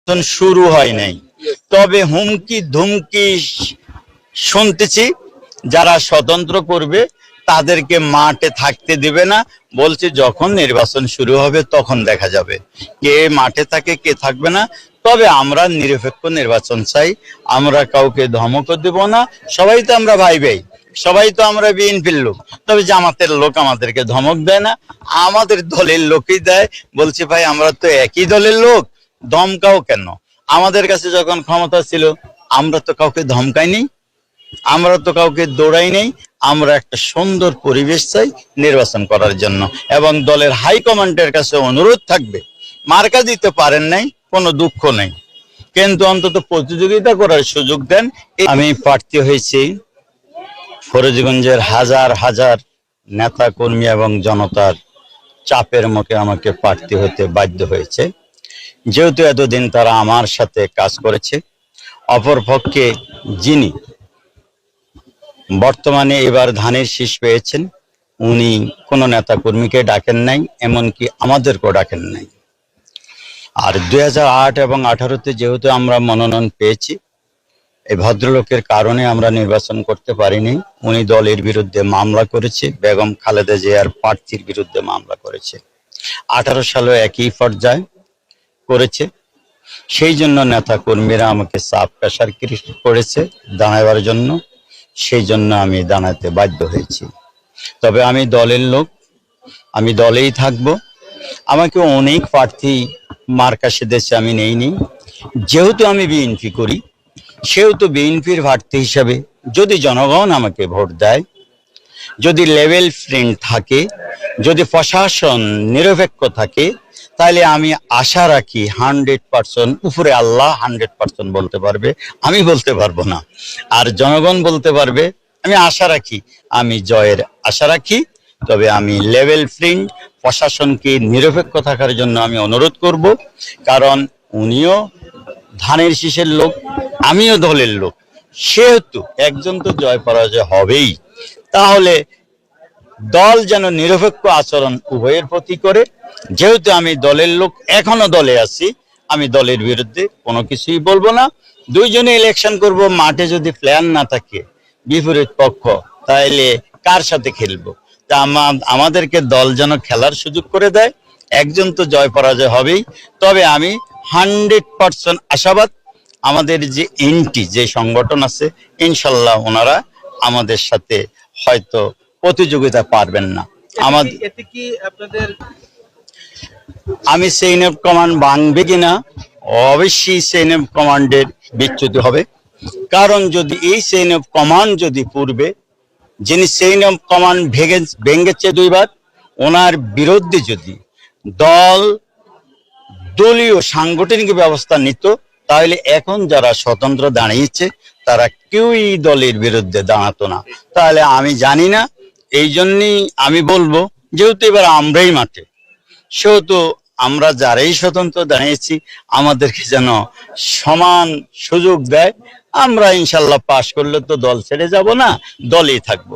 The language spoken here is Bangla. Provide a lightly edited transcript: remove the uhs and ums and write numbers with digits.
শুরু হয় নাই, তবে হুমকি ধুমকি শুনতেছি। যারা স্বতন্ত্র করবে তাদেরকে মাঠে থাকতে দিবে না বলছে। যখন নির্বাচন শুরু হবে তখন দেখা যাবে কে মাঠে থাকে কে থাকবে না। তবে আমরা নিরপেক্ষ নির্বাচন চাই, আমরা কাউকে ধমকও দেব না। সবাই তো আমরা ভাই ভাই, সবাই তো আমরা বিএনপির লোক। তবে জামাতের লোক আমাদেরকে ধমক দেয় না, আমাদের দলের লোকই দেয়। বলছি ভাই আমরা তো একই দলের লোক, ধমকাও কেন? আমাদের কাছে যখন ক্ষমতা ছিল আমরা তো কাউকে ধমকাইনি, আমরা তো কাউকে দৌড়াই নেই। আমরা একটা সুন্দর পরিবেশ চাই নির্বাচন করার জন্য, এবং দলের হাইকমান্ডের কাছে অনুরোধ থাকবে, মার্কা দিতে পারেন নাই কোনো দুঃখ নেই, কিন্তু অন্তত প্রতিযোগিতা করার সুযোগ দেন। আমি প্রার্থী হয়েছি, ফরিদগঞ্জের হাজার হাজার নেতা কর্মী এবং জনতার চাপের মুখে আমাকে প্রার্থী হতে বাধ্য হয়েছে, যেহেতু এতদিন তারা আমার সাথে কাজ করেছে। অপরপক্ষে যিনি বর্তমানে এবার ধানের শীষ পেয়েছেন, উনি কোনো নেতা কর্মীকে ডাকেন নাই, এমনকি আমাদেরকেও ডাকেন নাই। আর 2008 এবং 18-তে যেহেতু আমরা মনোনয়ন পেয়েছি, এই ভদ্রলোকের কারণে আমরা নির্বাচন করতে পারিনি। উনি দলের বিরুদ্ধে মামলা করেছে, বেগম খালেদা জিয়ার প্রার্থীর বিরুদ্ধে মামলা করেছে। 18 সালে একই পর্যায়ে করেছে। সেই জন্য নেতা কর্মীরা আমাকে চাপ প্রেসার করেছে দাঁড়াবার জন্য, সেই জন্য আমি দাঁড়াতে বাধ্য হয়েছি। তবে আমি দলের লোক, আমি দলেই থাকব। আমাকে অনেক প্রার্থী মার্কা সেদেশে আমি নেইনি, যেহেতু আমি বিএনপি করি, সেহেতু বিএনপির প্রার্থী হিসাবে যদি জনগণ আমাকে ভোট দেয়, যদি লেভেল ফ্রেন্ড থাকে, যদি প্রশাসন নিরপেক্ষ থাকে, তাহলে আমি আশা রাখি 100%, উপরে আল্লাহ 100% বলতে পারবে, আমি বলতে পারবো না, আর জনগণ বলতে পারবে। আমি আশা রাখি, আমি জয়ের আশা রাখি। তবে আমি লেভেল ফ্রেন্ড, প্রশাসনকে নিরপেক্ষ থাকার জন্য আমি অনুরোধ করব, কারণ উনিও ধানের শীষের লোক, আমিও দলের লোক, সেহেতু একজন তো জয় পরাজয় হবেই। তাহলে দল যেন নিরপেক্ষ আচরণ উভয়ের প্রতি করে। যেহেতু আমি দলের লোক, এখনো দলে আছি, আমি দলের বিরুদ্ধে কোনো কিছুই বলবো না। দুইজনে ইলেকশন করব, মাঠে যদি প্ল্যান না থাকে বিপরীত পক্ষ, তাহলে কার সাথে খেলবো? তা আমাদেরকে দল যেন খেলার সুযোগ করে দেয়। একজন তো জয় পরাজয় হবেই। তবে আমি 100% আশাবাদ, আমাদের যে এনটি যে সংগঠন আছে, ইনশাল্লাহ ওনারা আমাদের সাথে হয়তো প্রতিযোগিতা পারবেন না। আমাদের আমি চেইন অফ কমান্ড ভাঙবে কিনা, অবশ্যই চেইন অফ কমান্ডের বিচ্যুতি হবে। কারণ যদি এই চেইন অফ কমান্ড যদি পূর্বে যিনি চেইন অফ কমান্ড ভেঙেছে দুইবার, ওনার বিরুদ্ধে যদি দলীয় সাংগঠনিক ব্যবস্থা নিত, তাহলে এখন যারা স্বতন্ত্র দাঁড়িয়েছে তারা কেউই দলের বিরুদ্ধে দাঁড়াতো না। তাহলে আমি জানি না, এই জন্যই আমি বলবো, যেহেতু এবার আমরাই মাঠে, সেহেতু আমরা যারাই স্বতন্ত্র দাঁড়িয়েছি আমাদেরকে যেন সমান সুযোগ দেয়। আমরা ইনশাল্লাহ পাশ করলে তো দল ছেড়ে যাব না, দলেই থাকবো।